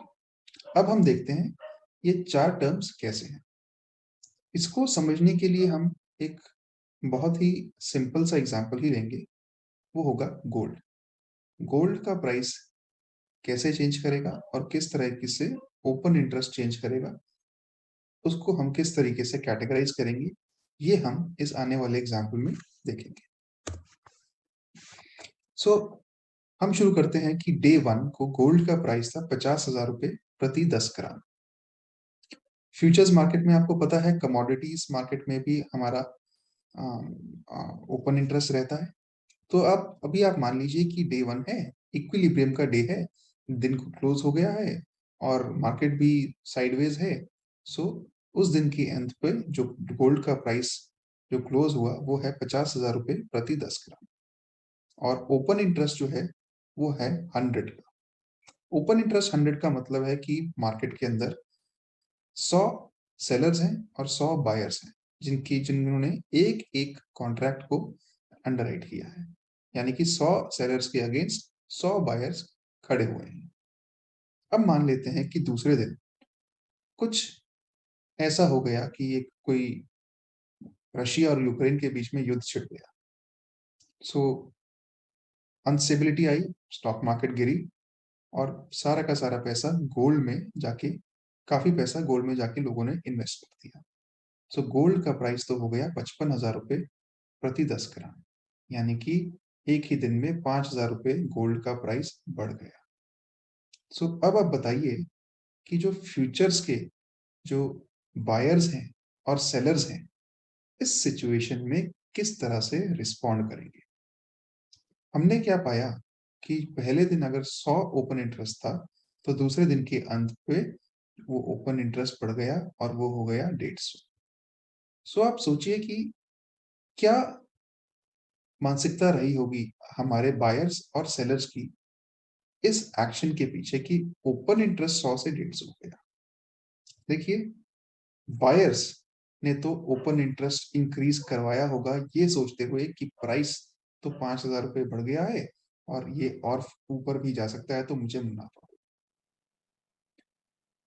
अब हम देखते हैं ये 4 टर्म्स कैसे हैं। इसको समझने के लिए हम एक बहुत ही सिंपल सा एग्जांपल ही लेंगे, वो होगा गोल्ड। गोल्ड का प्राइस कैसे चेंज करेगा और किस तरीके से ओपन इंटरेस्ट चेंज करेगा, उसको हम किस तरीके से कैटेगराइज करेंगे, ये हम इस आने वाले एग्जाम्पल में देखेंगे। सो हम शुरू करते हैं कि डे 1 को गोल्ड का प्राइस था 50,000 रुपए प्रति 10 ग्राम। फ्यूचर्स मार्केट में आपको पता है, कमोडिटीज मार्केट में भी हमारा ओपन इंटरेस्ट रहता है। तो आप अभी आप मान लीजिए कि डे 1 है, इक्विलिब्रियम का डे है, दिन को क्लोज हो गया है और मार्केट भी साइडवेज है। सो उस दिन के अंत पे जो गोल्ड का प्राइस जो क्लोज हुआ वो है 50,000 रुपए प्रति 10 ग्राम और ओपन इंटरेस्ट जो है वो है 100 का। ओपन इंटरेस्ट 100 का मतलब है कि मार्केट के अंदर 100 सेलर्स हैं और 100 बायर्स हैं जिन्होंने एक एक कॉन्ट्रैक्ट को अंडरराइट किया है, यानी कि 100 सेलर्स के अगेंस्ट 100 बायर्स खड़े हुए हैं। अब मान लेते हैं कि दूसरे दिन कुछ ऐसा हो गया कि एक कोई रशिया और यूक्रेन के बीच में युद्ध छिड़ गया। सो अनस्टेबिलिटी आई, स्टॉक मार्केट गिरी और सारा का सारा पैसा गोल्ड में जाके, काफी पैसा गोल्ड में जाके लोगों ने इन्वेस्ट कर दिया। सो गोल्ड का प्राइस तो हो गया 55,000 रुपए प्रति 10 ग्राम, यानी कि एक ही दिन में 5,000 रुपए गोल्ड का प्राइस बढ़ गया। सो अब आप बताइए कि जो फ्यूचर्स के जो बायर्स हैं और सेलर्स हैं, इस सिचुएशन में किस तरह से रिस्पॉन्ड करेंगे। हमने क्या पाया कि पहले दिन अगर 100 ओपन इंटरेस्ट था, तो दूसरे दिन के अंत पे वो ओपन इंटरेस्ट बढ़ गया और वो हो गया 150। सो आप सोचिए कि क्या मानसिकता रही होगी हमारे बायर्स और सेलर्स की इस एक्शन के पीछे कि ओपन इंटरेस्ट 100 से 150 हो गया। देखिए, बायर्स ने तो ओपन इंटरेस्ट इंक्रीज करवाया होगा ये सोचते हुए कि प्राइस तो 5,000 रुपए बढ़ गया है और ये और ऊपर भी जा सकता है, तो मुझे मुनाफा होगा।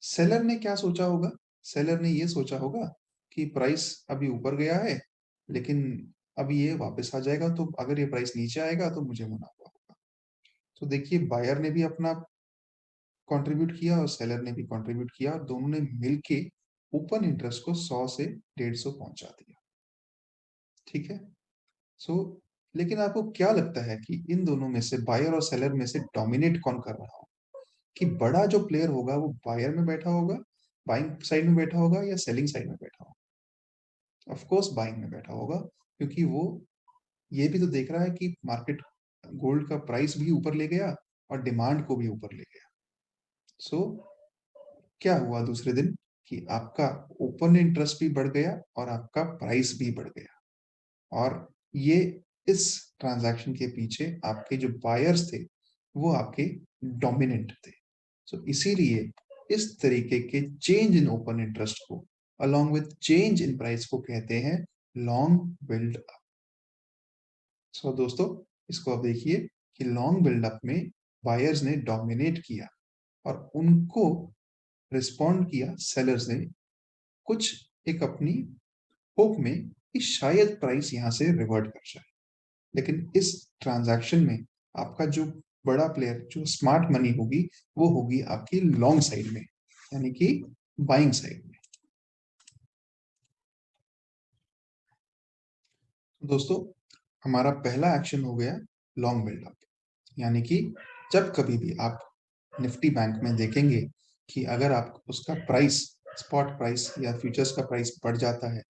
सेलर ने क्या सोचा होगा? सेलर ने ये सोचा होगा कि प्राइस अभी ऊपर गया है, लेकिन अभी ये वापस आ जाएगा, तो अगर ये प्राइस नीचे आएगा तो मुझे मुनाफा होगा। तो देखिए, बायर ने भी अपना कंट्रीब्यूट किया और सेलर ने भी कंट्रीब्यूट किया और दोनों ने मिलके ओपन इंटरेस्ट को 100 से 150 पहुंचा दिया। ठीक है? सो लेकिन आपको क्या लगता है कि इन दोनों में से, बायर और सेलर में से डोमिनेट कौन कर रहा हो? कि बड़ा जो प्लेयर होगा वो बायर में बैठा होगा, बाइंग साइड में बैठा होगा या सेलिंग साइड में बैठा होगा? ऑफ कोर्स बाइंग में बैठा होगा, क्योंकि वो ये भी तो देख रहा है कि मार्केट गोल्ड का प्राइस भी ऊपर ले गया और डिमांड को भी ऊपर ले गया। सो क्या हुआ दूसरे दिन कि आपका ओपन इंटरेस्ट भी बढ़ गया और आपका प्राइस भी बढ़ गया और ये इस ट्रांजैक्शन के पीछे आपके जो बायर्स थे वो आपके डोमिनेंट थे। सो इसीलिए इस तरीके के चेंज इन ओपन इंटरेस्ट को along with change in price को कहते हैं लॉन्ग बिल्ड अप। सो दोस्तों, इसको आप देखिए कि लॉन्ग बिल्डअप में बायर्स ने डोमिनेट किया और उनको रिस्पॉन्ड किया सेलर्स ने, कुछ एक अपनी होप में कि शायद प्राइस यहाँ से रिवर्ट कर जाए। लेकिन इस ट्रांजैक्शन में आपका जो बड़ा प्लेयर, जो स्मार्ट मनी होगी, वो होगी आपकी लॉन्ग साइड में, यानी कि बाइंग साइड में। दोस्तों, हमारा पहला एक्शन हो गया लॉन्ग बिल्डअप, यानी कि जब कभी भी आप निफ्टी बैंक में देखेंगे कि अगर आप उसका प्राइस, स्पॉट प्राइस या फ्यूचर्स का प्राइस बढ़ जाता है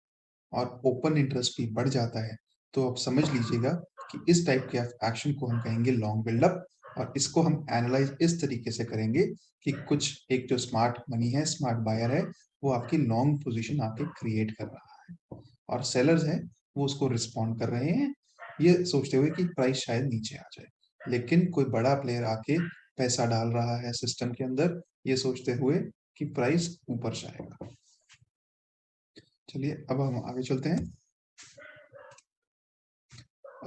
और ओपन इंटरेस्ट भी बढ़ जाता है, तो आप समझ लीजिएगा कि इस टाइप के एक्शन को हम कहेंगे लॉन्ग बिल्डअप। और इसको हम एनालाइज इस तरीके से करेंगे कि कुछ एक जो स्मार्ट मनी है, स्मार्ट बायर है, वो आपकी लॉन्ग पोजीशन आके क्रिएट कर रहा है और सेलर्स है वो उसको रिस्पॉन्ड कर रहे हैं, ये सोचते हुए कि प्राइस शायद नीचे आ जाए। लेकिन कोई बड़ा प्लेयर आके पैसा डाल रहा है सिस्टम के अंदर, ये सोचते हुए कि प्राइस ऊपर जाएगा। चलिए अब हम आगे चलते हैं।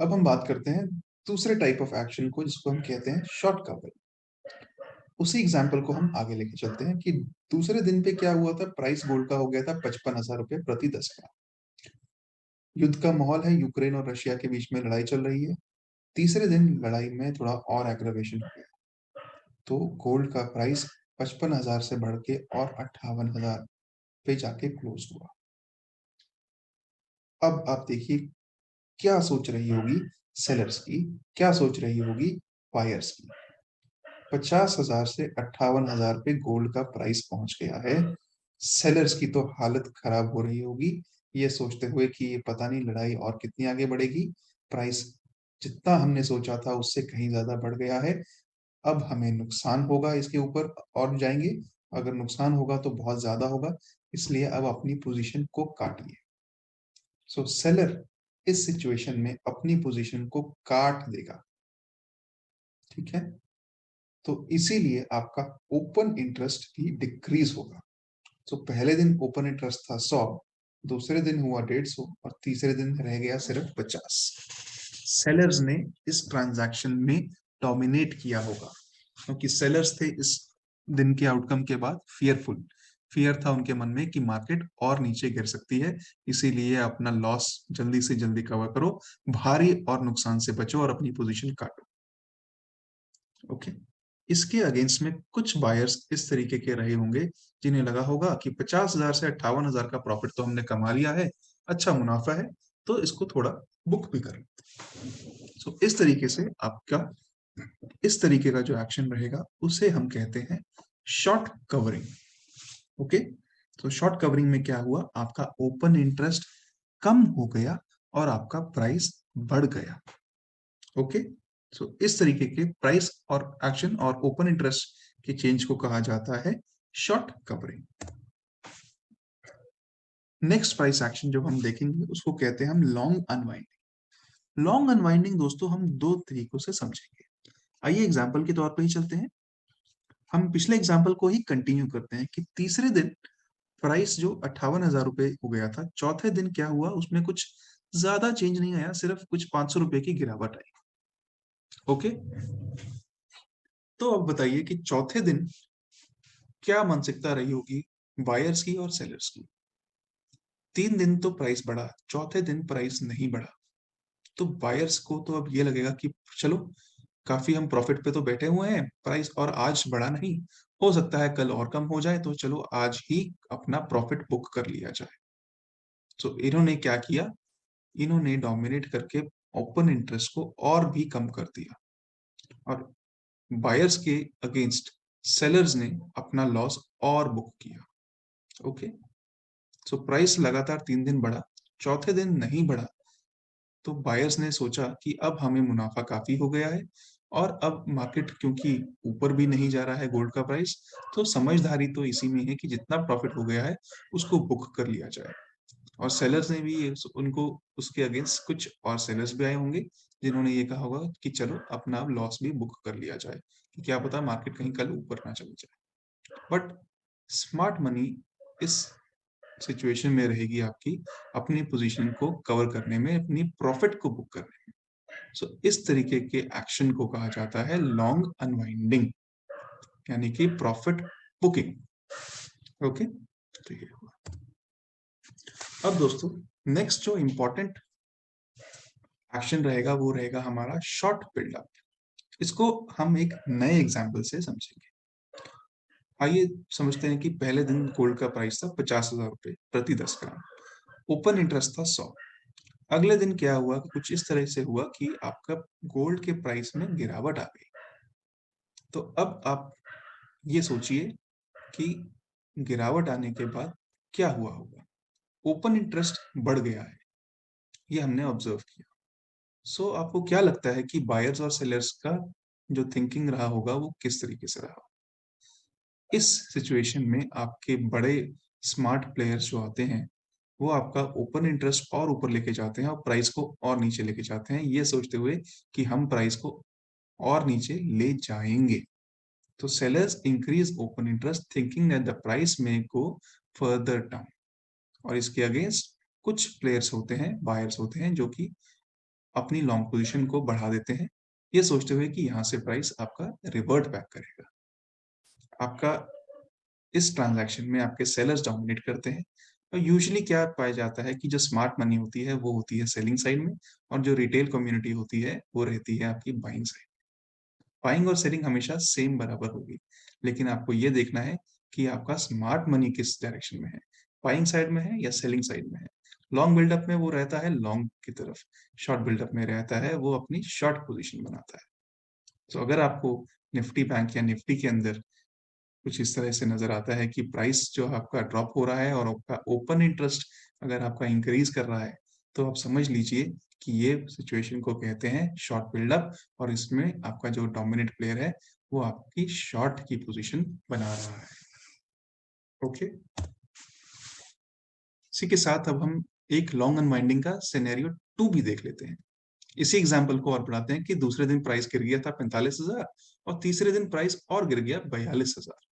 अब हम बात करते हैं दूसरे टाइप ऑफ एक्शन को, जिसको हम कहते हैं शॉर्ट कवरिंग। उसी एग्जाम्पल को हम आगे लेके चलते हैं कि दूसरे दिन पे क्या हुआ था, प्राइस गोल्ड का हो गया था 55,000 रुपए प्रति 10 ग्राम। युद्ध का माहौल है, यूक्रेन और रशिया के बीच में लड़ाई चल रही है। तीसरे दिन लड़ाई में थोड़ा और एग्रेवेशन हो गया, तो गोल्ड का प्राइस 55,000 से बढ़ के और 58,000 पे जाके क्लोज हुआ। अब आप देखिए क्या सोच रही होगी सेलर्स की, क्या सोच रही होगी बायर्स की। 50,000 से 58,000 पे गोल्ड का प्राइस पहुंच गया है। सेलर्स की तो हालत खराब हो रही होगी, ये सोचते हुए कि ये पता नहीं लड़ाई और कितनी आगे बढ़ेगी, प्राइस जितना हमने सोचा था उससे कहीं ज्यादा बढ़ गया है, अब हमें नुकसान होगा, इसके ऊपर और जाएंगे, अगर नुकसान होगा तो बहुत ज्यादा होगा, इसलिए अब अपनी पोजीशन को काटिए। सो सेलर इस सिचुएशन में अपनी पोजीशन को काट देगा, ठीक है। तो इसीलिए आपका ओपन इंटरेस्ट भी डिक्रीज होगा। तो पहले दिन ओपन इंटरेस्ट था 100, दूसरे दिन हुआ 150 और तीसरे दिन रह गया सिर्फ 50। सेलर्स ने इस ट्रांजैक्शन में डोमिनेट किया होगा, क्योंकि सेलर्स थे इस दिन के आउटकम के बाद फियरफुल। फियर था उनके मन में कि मार्केट और नीचे गिर सकती है, इसीलिए अपना लॉस जल्दी से जल्दी कवर करो, भारी और नुकसान से बचो और अपनी पोजीशन काटो। ओके। इसके अगेंस्ट में कुछ बायर्स इस तरीके के रहे होंगे, जिन्हें लगा होगा कि 50,000 से 58,000 का प्रॉफिट तो हमने कमा लिया है, अच्छा मुनाफा है, तो इसको थोड़ा बुक भी कर लेते। सो इस तरीके से आपका इस तरीके का जो एक्शन रहेगा उसे हम कहते हैं शॉर्ट कवरिंग। ओके। तो शॉर्ट कवरिंग में क्या हुआ, आपका ओपन इंटरेस्ट कम हो गया और आपका प्राइस बढ़ गया। ओके। सो इस तरीके के प्राइस और एक्शन और ओपन इंटरेस्ट के चेंज को कहा जाता है short covering. Next price action जो हम देखेंगे उसको कहते हैं हम लॉन्ग अनवाइंडिंग। लॉन्ग अनवाइंडिंग दोस्तों हम दो तरीकों से समझेंगे। आइए एग्जांपल के तौर पर ही चलते हैं। हम पिछले एग्जांपल को ही कंटिन्यू करते हैं कि तीसरे दिन प्राइस जो 58,000 रुपए हो गया था, चौथे दिन क्या हुआ, उसमें कुछ ज्यादा चेंज नहीं आया, सिर्फ कुछ 500 रुपए की गिरावट आई। ओके। तो अब बताइए कि चौथे दिन क्या मानसिकता रही होगी बायर्स की और सेलर्स की। 3 दिन तो प्राइस बढ़ा, चौथे दिन प्राइस नहीं बढ़ा, तो बायर्स को तो अब ये लगेगा कि चलो काफी हम प्रॉफिट पे तो बैठे हुए हैं, प्राइस और आज बढ़ा नहीं, हो सकता है कल और कम हो जाए, तो चलो आज ही अपना प्रॉफिट बुक कर लिया जाए। तो इन्होंने क्या किया, इन्होंने डोमिनेट करके ओपन इंटरेस्ट को और भी कम कर दिया और बायर्स के अगेंस्ट सेलर्स ने अपना लॉस और बुक किया। ओके। सो प्राइस लगातार 3 दिन बढ़ा, चौथे दिन नहीं बढ़ा, तो बायर्स ने सोचा कि अब हमें मुनाफा काफी हो गया है और अब मार्केट क्योंकि ऊपर भी नहीं जा रहा है गोल्ड का प्राइस, तो समझदारी तो इसी में है कि जितना प्रॉफिट हो गया है उसको बुक कर लिया जाए। और सेलर्स ने भी उनको उसके अगेंस्ट कुछ और सेलर्स भी आए होंगे, जिन्होंने ये कहा होगा कि चलो अपना लॉस भी बुक कर लिया जाए, कि क्या पता मार्केट कहीं कल ऊपर ना चली जाए। बट स्मार्ट मनी इस सिचुएशन में रहेगी आपकी अपनी पोजीशन को कवर करने में, अपनी प्रॉफिट को बुक करने में। सो इस तरीके के एक्शन को कहा जाता है लॉन्ग अनवाइंडिंग, यानी कि प्रॉफिट बुकिंग। ओके, तो ये हुआ। अब दोस्तों नेक्स्ट जो इंपॉर्टेंट एक्शन रहेगा वो रहेगा हमारा शॉर्ट बिल्डअप। इसको हम एक नए एग्जाम्पल से समझेंगे। आइए समझते हैं कि पहले दिन गोल्ड का प्राइस था 50,000 रुपए प्रति 10 ग्राम, ओपन इंटरेस्ट था 100। अगले दिन क्या हुआ कि कुछ इस तरह से हुआ कि आपका गोल्ड के प्राइस में गिरावट आ गई। तो अब आप ये सोचिए कि गिरावट आने के बाद क्या हुआ होगा। ओपन इंटरेस्ट बढ़ गया है, ये हमने ऑब्जर्व किया। सो आपको क्या लगता है कि बायर्स और सेलर्स का जो थिंकिंग रहा होगा वो किस तरीके से रहा। इस सिचुएशन में आपके बड़े स्मार्ट प्लेयर्स जो आते हैं वो आपका ओपन इंटरेस्ट और ऊपर लेके जाते हैं और प्राइस को और नीचे लेके जाते हैं, ये सोचते हुए कि हम प्राइस को और नीचे ले जाएंगे। तो sellers increase open interest thinking that the price में गो फर्दर डाउन। और इसके अगेंस्ट कुछ प्लेयर्स होते हैं, बायर्स होते हैं, जो कि अपनी लॉन्ग पोजीशन को बढ़ा देते हैं, ये सोचते हुए कि यहाँ से प्राइस आपका रिवर्ट बैक करेगा। आपका इस ट्रांजैक्शन में आपके सेलर्स डोमिनेट करते हैं। और यूजुअली क्या पाया जाता है कि जो स्मार्ट मनी होती है वो होती है सेलिंग साइड में, और जो रिटेल कम्युनिटी होती है वो रहती है आपकी बाइंग साइड। बाइंग और सेलिंग हमेशा सेम बराबर होगी, लेकिन आपको ये देखना है कि आपका स्मार्ट मनी किस डायरेक्शन में है, बाइंग साइड में है या सेलिंग साइड में है। लॉन्ग बिल्डअप में वो रहता है लॉन्ग की तरफ, शॉर्ट बिल्डअप में रहता है वो अपनी शॉर्ट पोजीशन बनाता है। तो अगर आपको निफ्टी बैंक या निफ्टी के अंदर कुछ इस तरह से नजर आता है कि प्राइस जो आपका ड्रॉप हो रहा है और आपका ओपन इंटरेस्ट अगर आपका इंक्रीज कर रहा है, तो आप समझ लीजिए कि ये सिचुएशन को कहते हैं शॉर्ट बिल्डअप, और इसमें आपका जो डोमिनेट प्लेयर है वो आपकी शॉर्ट की पोजीशन बना रहा है। ओके, इसी के साथ अब हम एक लॉन्ग अनवाइंडिंग का सिनेरियो 2 भी देख लेते हैं। इसी एग्जाम्पल को और बढ़ाते हैं कि दूसरे दिन प्राइस गिर गया था 45,000 और तीसरे दिन प्राइस और गिर गया 42,000।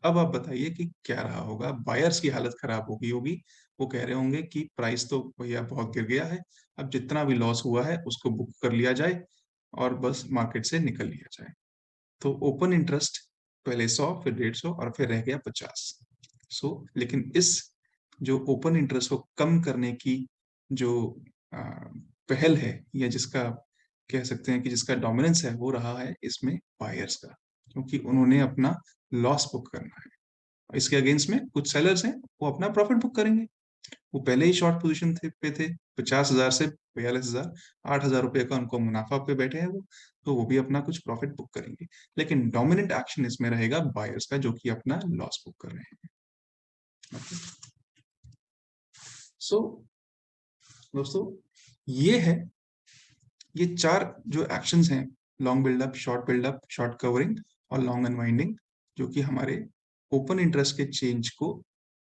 अब आप बताइए कि क्या रहा होगा। बायर्स की हालत खराब हो गई होगी, वो कह रहे होंगे कि प्राइस तो भैया बहुत गिर गया है, अब जितना भी लॉस हुआ है उसको बुक कर लिया जाए और बस मार्केट से निकल लिया जाए। तो ओपन इंटरेस्ट पहले 100, फिर 150 और फिर रह गया 50। लेकिन इस जो ओपन इंटरेस्ट को कम करने की जो आ, पहल है, या जिसका कह सकते हैं कि जिसका डोमिनेंस है, वो रहा है इसमें बायर्स का, क्योंकि उन्होंने अपना लॉस बुक करना है। इसके अगेंस्ट में कुछ सेलर्स हैं, वो अपना प्रॉफिट बुक करेंगे। वो पहले ही शॉर्ट पोजीशन पे थे 50,000 से 42,000, 8,000 रुपए का उनको मुनाफा पे बैठे हैं वो, तो वो भी अपना कुछ प्रॉफिट बुक करेंगे। लेकिन डोमिनेंट एक्शन इसमें रहेगा बायर्स का, जो कि अपना लॉस बुक कर रहे हैं। सो दोस्तों, ये है, ये 4 जो एक्शंस हैं, लॉन्ग बिल्डअप, शॉर्ट कवरिंग और लॉन्ग अनवाइंडिंग, जो कि हमारे ओपन इंटरेस्ट के चेंज को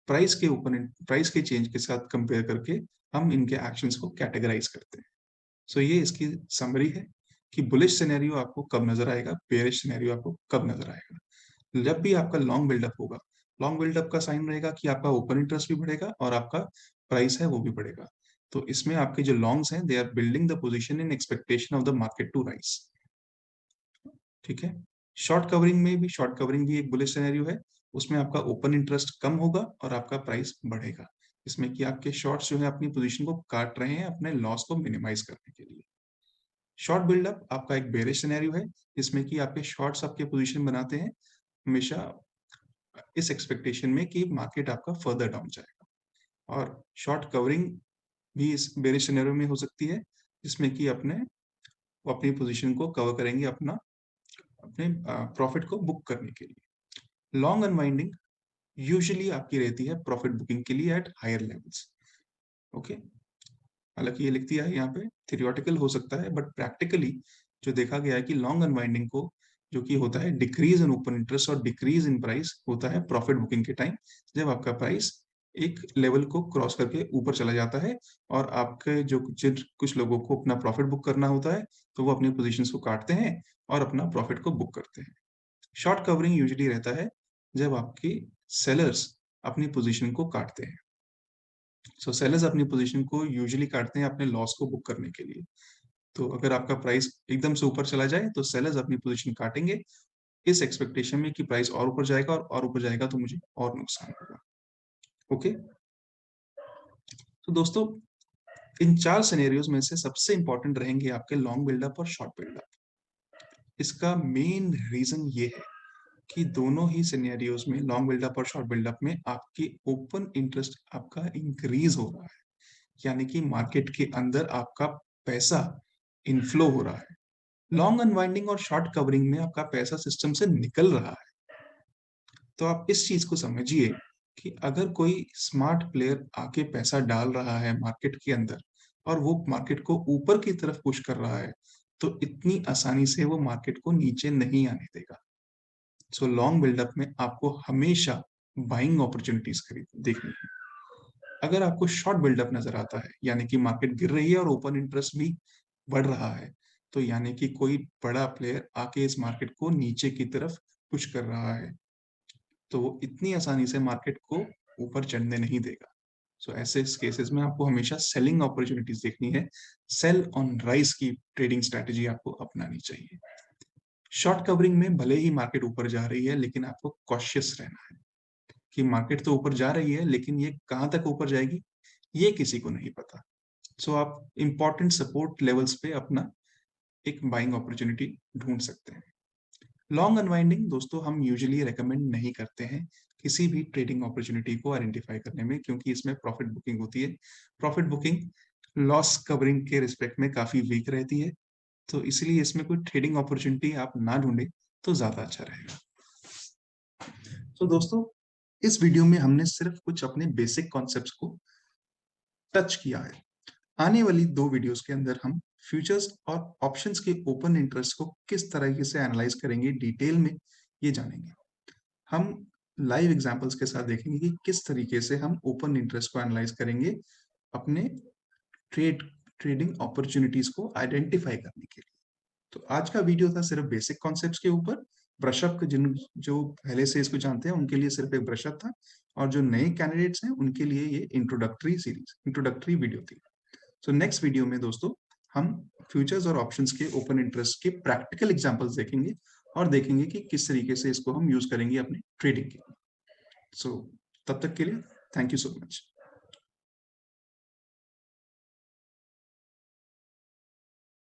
प्राइस के चेंज के साथ कंपेयर करके हम इनके एक्शंस को कैटेगराइज करते हैं। ये इसकी समरी है कि बुलिश सिनेरियो आपको कब नजर आएगा, बेयरिश सिनेरियो आपको कब नजर आएगा। जब भी आपका लॉन्ग बिल्डअप होगा, लॉन्ग बिल्डअप का साइन रहेगा कि आपका ओपन इंटरेस्ट भी बढ़ेगा और आपका प्राइस है वो भी बढ़ेगा। तो इसमें आपके जो लॉन्ग्स हैं, they are building the position in expectation of the market to rise. ठीक है। शॉर्ट कवरिंग भी एक बुलिश सिनेरियो है। उसमें आपका ओपन इंटरेस्ट कम होगा और आपका प्राइस बढ़ेगा, इसमें कि आपके शॉर्ट्स जो है अपनी पोजीशन को काट रहे हैं अपने लॉस को मिनिमाइज करने के लिए। शॉर्ट बिल्डअप आपका एक बेरिश सिनेरियो है, जिसमें कि आपके शॉर्ट्स आपके पोजीशन बनाते हैं हमेशा इस एक्सपेक्टेशन में कि मार्केट आपका फर्दर डाउन जाएगा। और शॉर्ट कवरिंग भी इस बेरिश सिनेरियो में हो सकती है, जिसमें कि वो अपनी पोजीशन को कवर करेंगे अपने प्रॉफिट को बुक करने के लिए। लॉन्ग अनवाइंडिंग यूजुअली आपकी रहती है प्रॉफिट बुकिंग के लिए एट हायर लेवल्स। ओके, हालांकि ये लिख दिया है यहाँ पे, थियोरेटिकल हो सकता है, बट प्रैक्टिकली जो देखा गया है कि लॉन्ग अनवाइंडिंग को जो कि होता है डिक्रीज इन ओपन इंटरेस्ट और डिक्रीज इन प्राइस होता है प्रॉफिट बुकिंग के टाइम, जब आपका प्राइस एक लेवल को क्रॉस करके ऊपर चला जाता है और आपके जो कुछ लोगों को अपना प्रॉफिट बुक करना होता है, तो वो अपनी पोजीशंस को काटते हैं और अपना प्रॉफिट को बुक करते हैं। शॉर्ट कवरिंग यूजुअली रहता है जब आपकी सेलर्स अपनी पोजीशन को काटते हैं। सेलर्स अपनी पोजीशन को यूजुअली काटते हैं अपने लॉस को बुक करने के लिए। तो अगर आपका प्राइस एकदम से ऊपर चला जाए तो सेलर्स अपनी पोजीशन काटेंगे इस एक्सपेक्टेशन में कि प्राइस और ऊपर जाएगा और ऊपर जाएगा तो मुझे और नुकसान होगा। ओके, तो दोस्तों इन 4 सिनेरियोज में से सबसे इंपॉर्टेंट रहेंगे आपके लॉन्ग बिल्डअप और शॉर्ट बिल्डअप। इसका मेन रीजन ये है कि दोनों ही सिनेरियोज में लॉन्ग बिल्डअप और शॉर्ट बिल्डअप में आपकी ओपन इंटरेस्ट आपका इंक्रीज हो रहा है, यानी कि मार्केट के अंदर आपका पैसा इनफ्लो हो रहा है। लॉन्ग अनवाइंडिंग और शॉर्ट कवरिंग में आपका पैसा सिस्टम से निकल रहा है। तो आप इस चीज को समझिए कि अगर कोई स्मार्ट प्लेयर आके पैसा डाल रहा है मार्केट के अंदर और वो मार्केट को ऊपर की तरफ पुश कर रहा है, तो इतनी आसानी से वो मार्केट को नीचे नहीं आने देगा। सो लॉन्ग बिल्डअप में आपको हमेशा बाइंग अपॉर्चुनिटीज खरीद देखनी है। अगर आपको शॉर्ट बिल्डअप नजर आता है, यानी कि मार्केट गिर रही है और ओपन इंटरेस्ट भी बढ़ रहा है, तो यानी कि कोई बड़ा प्लेयर आके इस मार्केट को नीचे की तरफ पुश कर रहा है, तो वो इतनी आसानी से मार्केट को ऊपर चढ़ने नहीं देगा। सो ऐसे केसेस में आपको हमेशा सेलिंग अपॉर्चुनिटीज देखनी है। सेल ऑन राइज की ट्रेडिंग स्ट्रैटेजी आपको अपनानी चाहिए। शॉर्ट कवरिंग में भले ही मार्केट ऊपर जा रही है, लेकिन आपको कॉशियस रहना है कि मार्केट तो ऊपर जा रही है, लेकिन ये कहाँ तक ऊपर जाएगी ये किसी को नहीं पता। सो आप इंपॉर्टेंट सपोर्ट लेवल्स पे अपना एक बाइंग अपॉर्चुनिटी ढूंढ सकते हैं। लॉन्ग अनवाइंडिंग दोस्तों हम यूजुअली रेकमेंड नहीं करते हैं किसी भी ट्रेडिंग अपॉर्चुनिटी को आइडेंटिफाई करने में, क्योंकि इसमें प्रॉफिट बुकिंग होती है। प्रॉफिट बुकिंग लॉस कवरिंग के रिस्पेक्ट में काफी वीक रहती है, तो इसलिए इसमें कोई ट्रेडिंग अपॉर्चुनिटी आप ना ढूंढे तो ज्यादा अच्छा रहेगा। तो दोस्तों इस वीडियो में हमने सिर्फ कुछ अपने बेसिक कॉन्सेप्ट्स को टच किया है। आने वाली 2 वीडियोस के अंदर हम फ्यूचर्स और ऑप्शंस के ओपन इंटरेस्ट को किस तरीके से एनालाइज करेंगे डिटेल में ये जानेंगे। हम लाइव एग्जांपल्स के साथ देखेंगे कि किस तरीके से हम ओपन इंटरेस्ट को एनालाइज करेंगे अपने ट्रेडिंग अपॉर्चुनिटीज को आइडेंटिफाई करने के लिए। तो आज का वीडियो था सिर्फ बेसिक कॉन्सेप्ट्स के ऊपर। ब्रशअप जिन जो पहले से इसको जानते हैं उनके लिए सिर्फ एक ब्रशअप था, और जो नए कैंडिडेट्स हैं उनके लिए ये इंट्रोडक्टरी वीडियो थी। सो नेक्स्ट वीडियो में दोस्तों हम फ्यूचर्स और ऑप्शंस के ओपन इंटरेस्ट के प्रैक्टिकल एग्जांपल्स देखेंगे और देखेंगे कि किस तरीके से इसको हम यूज करेंगे अपने ट्रेडिंग के लिए। सो तब तक के लिए थैंक यू सो मच।